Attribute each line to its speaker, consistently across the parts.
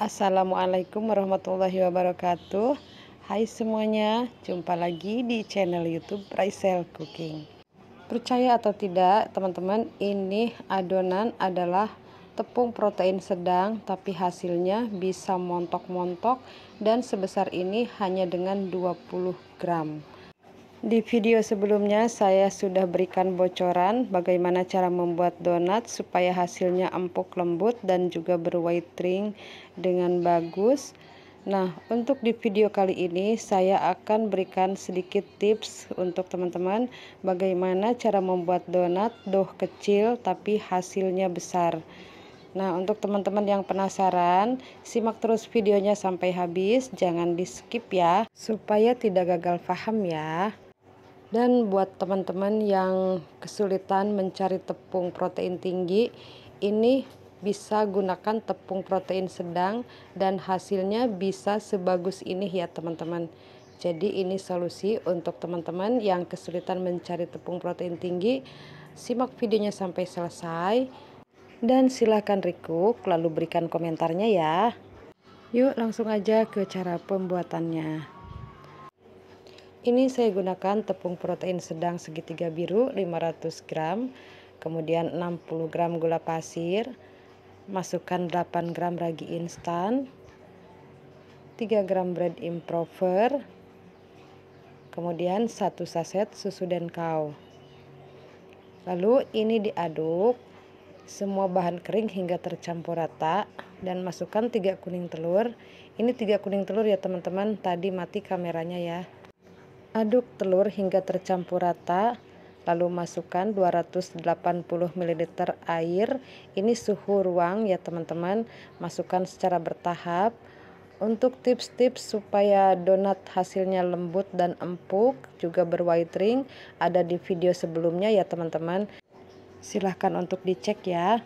Speaker 1: Assalamualaikum warahmatullahi wabarakatuh. Hai semuanya, jumpa lagi di channel YouTube Raisel Cooking. Percaya atau tidak teman-teman, ini adonan adalah tepung protein sedang, tapi hasilnya bisa montok-montok dan sebesar ini hanya dengan 20 gram. Di video sebelumnya saya sudah berikan bocoran bagaimana cara membuat donat supaya hasilnya empuk lembut dan juga berwhitening dengan bagus. Nah, untuk di video kali ini saya akan berikan sedikit tips untuk teman-teman bagaimana cara membuat donat dough kecil tapi hasilnya besar. Nah, untuk teman-teman yang penasaran, simak terus videonya sampai habis, jangan di skip ya, supaya tidak gagal paham ya. Dan buat teman-teman yang kesulitan mencari tepung protein tinggi, ini bisa gunakan tepung protein sedang dan hasilnya bisa sebagus ini ya teman-teman. Jadi ini solusi untuk teman-teman yang kesulitan mencari tepung protein tinggi. Simak videonya sampai selesai dan silahkan recook lalu berikan komentarnya ya. Yuk langsung aja ke cara pembuatannya. Ini saya gunakan tepung protein sedang segitiga biru 500 gram, kemudian 60 gram gula pasir, masukkan 8 gram ragi instan, 3 gram bread improver, kemudian 1 saset susu denkau. Lalu ini diaduk semua bahan kering hingga tercampur rata dan masukkan 3 kuning telur. Ini 3 kuning telur ya teman-teman, tadi mati kameranya ya. Aduk telur hingga tercampur rata, lalu masukkan 280 ml air. Ini suhu ruang ya teman-teman, masukkan secara bertahap. Untuk tips-tips supaya donat hasilnya lembut dan empuk, juga berwhitening, ada di video sebelumnya ya teman-teman. Silahkan untuk dicek ya.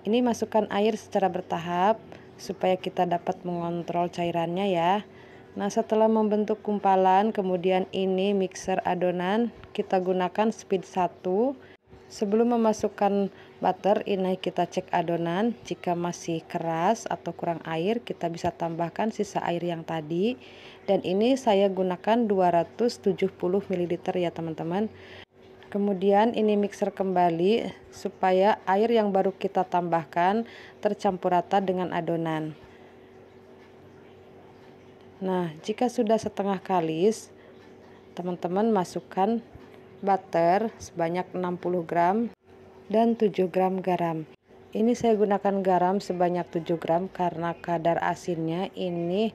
Speaker 1: Ini masukkan air secara bertahap, supaya kita dapat mengontrol cairannya ya. Nah, setelah membentuk gumpalan, kemudian ini mixer adonan, kita gunakan speed 1. Sebelum memasukkan butter, ini kita cek adonan. Jika masih keras atau kurang air, kita bisa tambahkan sisa air yang tadi. Dan ini saya gunakan 270 ml ya teman-teman. Kemudian ini mixer kembali supaya air yang baru kita tambahkan tercampur rata dengan adonan. Nah, jika sudah setengah kalis, teman-teman masukkan butter sebanyak 60 gram dan 7 gram garam. Ini saya gunakan garam sebanyak 7 gram karena kadar asinnya ini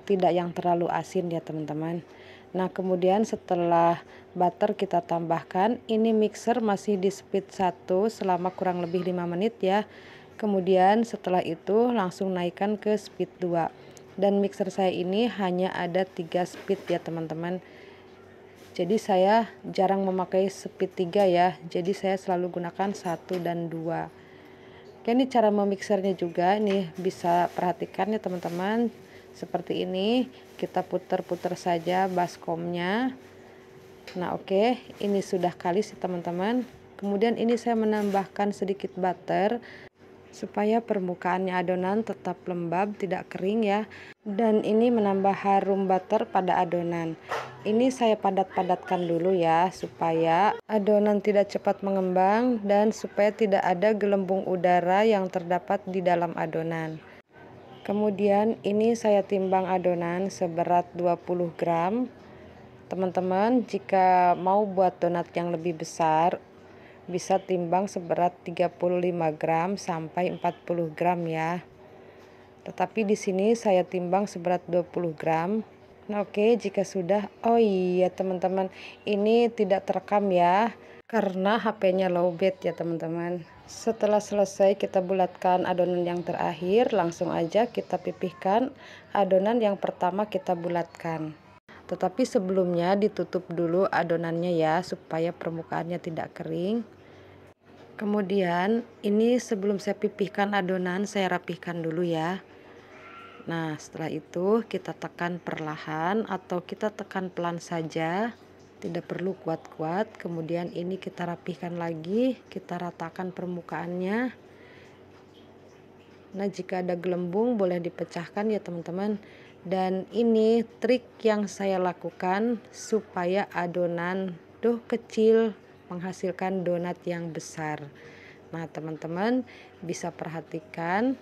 Speaker 1: tidak yang terlalu asin ya teman-teman. Nah, kemudian setelah butter kita tambahkan, ini mixer masih di speed 1 selama kurang lebih 5 menit ya. Kemudian setelah itu langsung naikkan ke speed 2. Dan mixer saya ini hanya ada 3 speed ya teman-teman. Jadi saya jarang memakai speed 3 ya. Jadi saya selalu gunakan 1 dan 2. Oke, ini cara memixernya juga nih, bisa perhatikan ya teman-teman. Seperti ini, kita putar-putar saja baskomnya. Nah, oke, ini sudah kalis ya teman-teman. Kemudian ini saya menambahkan sedikit butter supaya permukaannya adonan tetap lembab, tidak kering ya. Dan ini menambah harum butter pada adonan. Ini saya padat-padatkan dulu ya, supaya adonan tidak cepat mengembang dan supaya tidak ada gelembung udara yang terdapat di dalam adonan. Kemudian ini saya timbang adonan seberat 20 gram. Teman-teman, jika mau buat donat yang lebih besar, bisa timbang seberat 35 gram sampai 40 gram ya. Tetapi di sini saya timbang seberat 20 gram. Nah, oke, jika sudah, oh iya teman-teman, ini tidak terekam ya karena HP-nya lowbat ya teman-teman. Setelah selesai kita bulatkan adonan yang terakhir, langsung aja kita pipihkan adonan yang pertama kita bulatkan. Tetapi sebelumnya ditutup dulu adonannya ya, supaya permukaannya tidak kering. Kemudian ini sebelum saya pipihkan adonan, saya rapihkan dulu ya. Nah, setelah itu kita tekan perlahan atau kita tekan pelan saja, tidak perlu kuat-kuat. Kemudian ini kita rapihkan lagi, kita ratakan permukaannya. Nah, jika ada gelembung boleh dipecahkan ya teman-teman. Dan ini trik yang saya lakukan supaya adonan dough kecil menghasilkan donat yang besar. Nah, teman-teman bisa perhatikan,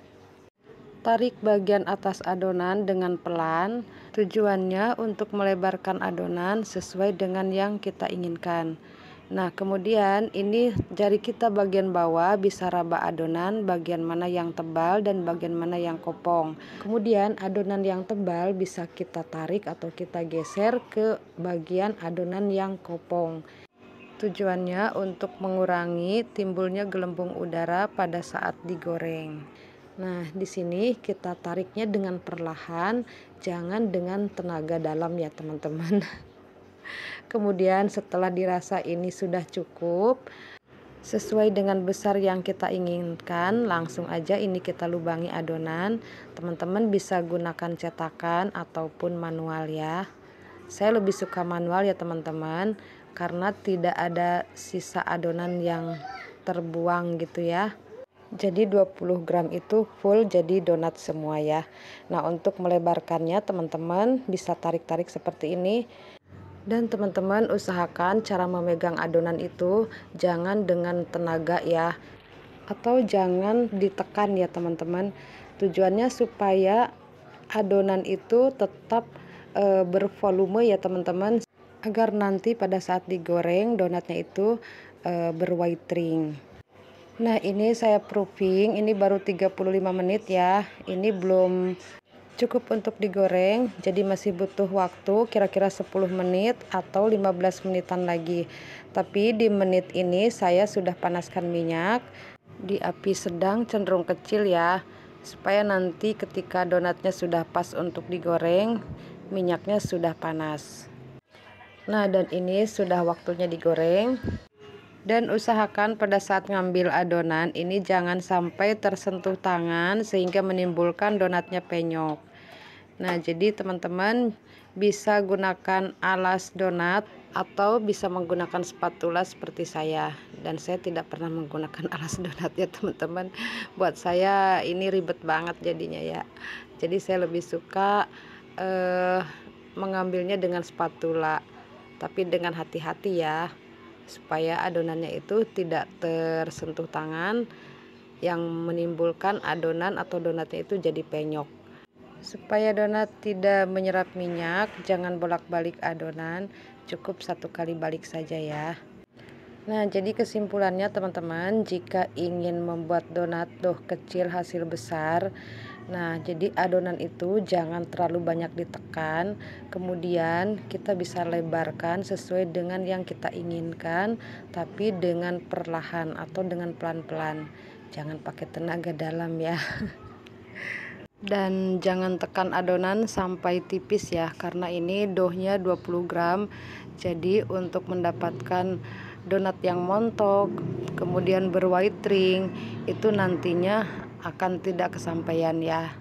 Speaker 1: tarik bagian atas adonan dengan pelan. Tujuannya untuk melebarkan adonan sesuai dengan yang kita inginkan. Nah, kemudian ini jari kita bagian bawah bisa raba adonan bagian mana yang tebal dan bagian mana yang kopong. Kemudian adonan yang tebal bisa kita tarik atau kita geser ke bagian adonan yang kopong. Tujuannya untuk mengurangi timbulnya gelembung udara pada saat digoreng. Nah, di sini kita tariknya dengan perlahan, jangan dengan tenaga dalam ya teman-teman. Kemudian setelah dirasa ini sudah cukup sesuai dengan besar yang kita inginkan, langsung aja ini kita lubangi adonan. Teman-teman bisa gunakan cetakan ataupun manual ya. Saya lebih suka manual ya teman-teman, karena tidak ada sisa adonan yang terbuang gitu ya. Jadi 20 gram itu full jadi donat semua ya. Nah, untuk melebarkannya teman-teman bisa tarik-tarik seperti ini. Dan teman-teman usahakan cara memegang adonan itu jangan dengan tenaga ya, atau jangan ditekan ya teman-teman. Tujuannya supaya adonan itu tetap bervolume ya teman-teman, agar nanti pada saat digoreng donatnya itu berwhite ring. Nah, ini saya proofing, ini baru 35 menit ya, ini belum cukup untuk digoreng, jadi masih butuh waktu kira-kira 10 menit atau 15 menitan lagi. Tapi di menit ini saya sudah panaskan minyak di api sedang cenderung kecil ya, supaya nanti ketika donatnya sudah pas untuk digoreng, minyaknya sudah panas. Nah, dan ini sudah waktunya digoreng. Dan usahakan pada saat ngambil adonan ini jangan sampai tersentuh tangan sehingga menimbulkan donatnya penyok. Nah, jadi teman-teman bisa gunakan alas donat atau bisa menggunakan spatula seperti saya. Dan saya tidak pernah menggunakan alas donat ya teman-teman. Buat saya ini ribet banget jadinya ya. Jadi saya lebih suka mengambilnya dengan spatula. Tapi dengan hati-hati ya, supaya adonannya itu tidak tersentuh tangan yang menimbulkan adonan atau donatnya itu jadi penyok. Supaya donat tidak menyerap minyak, jangan bolak-balik adonan, cukup satu kali balik saja ya. Nah, jadi kesimpulannya teman-teman, jika ingin membuat donat dough kecil hasil besar, nah jadi adonan itu jangan terlalu banyak ditekan, kemudian kita bisa lebarkan sesuai dengan yang kita inginkan, tapi dengan perlahan atau dengan pelan-pelan, jangan pakai tenaga dalam ya. Dan jangan tekan adonan sampai tipis ya, karena ini doughnya 20 gram, jadi untuk mendapatkan donat yang montok kemudian berwhite ring itu nantinya akan tidak kesampaian ya.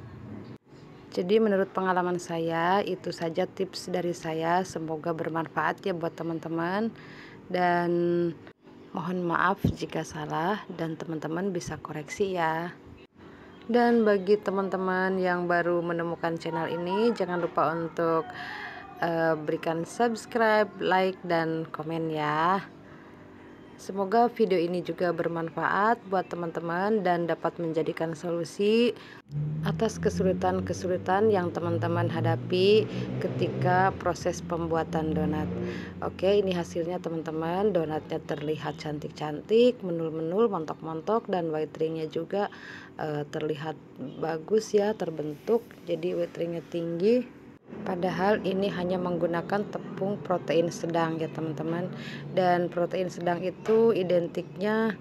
Speaker 1: Jadi menurut pengalaman saya itu saja tips dari saya, semoga bermanfaat ya buat teman-teman, dan mohon maaf jika salah dan teman-teman bisa koreksi ya. Dan bagi teman-teman yang baru menemukan channel ini, jangan lupa untuk berikan subscribe, like, dan komen ya. Semoga video ini juga bermanfaat buat teman-teman dan dapat menjadikan solusi atas kesulitan-kesulitan yang teman-teman hadapi ketika proses pembuatan donat. Oke, ini hasilnya teman-teman. Donatnya terlihat cantik-cantik, menul-menul, montok-montok, dan white ringnya juga terlihat bagus ya, terbentuk. Jadi white ringnya tinggi. Padahal ini hanya menggunakan tepung protein sedang ya teman-teman, dan protein sedang itu identiknya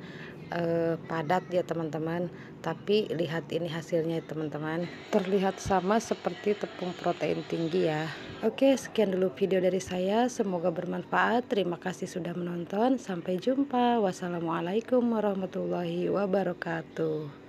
Speaker 1: padat ya teman-teman. Tapi lihat ini hasilnya teman-teman, terlihat sama seperti tepung protein tinggi ya. Oke, sekian dulu video dari saya, semoga bermanfaat. Terima kasih sudah menonton, sampai jumpa. Wassalamualaikum warahmatullahi wabarakatuh.